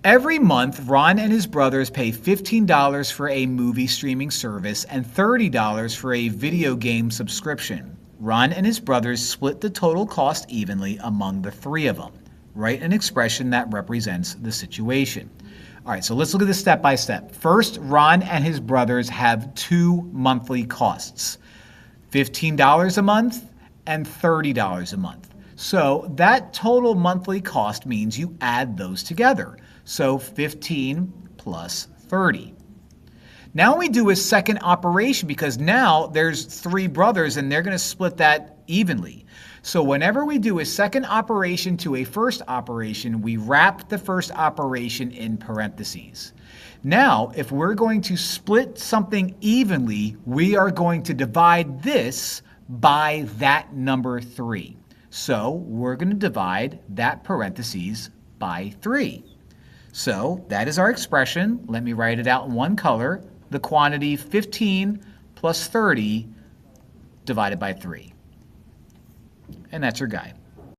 Every month, Ron and his brothers pay $15 for a movie streaming service and $30 for a video game subscription. Ron and his brothers split the total cost evenly among the three of them. Write an expression that represents the situation. All right, so let's look at this step by step. First, Ron and his brothers have two monthly costs, $15 a month and $30 a month. So that total monthly cost means you add those together. So 15 plus 30. Now we do a second operation because now there's three brothers and they're going to split that evenly. So whenever we do a second operation to a first operation, we wrap the first operation in parentheses. Now, if we're going to split something evenly, we are going to divide this by that number 3. So we're going to divide that parentheses by 3. So that is our expression. Let me write it out in one color. The quantity 15 plus 30 divided by 3. And that's your guy.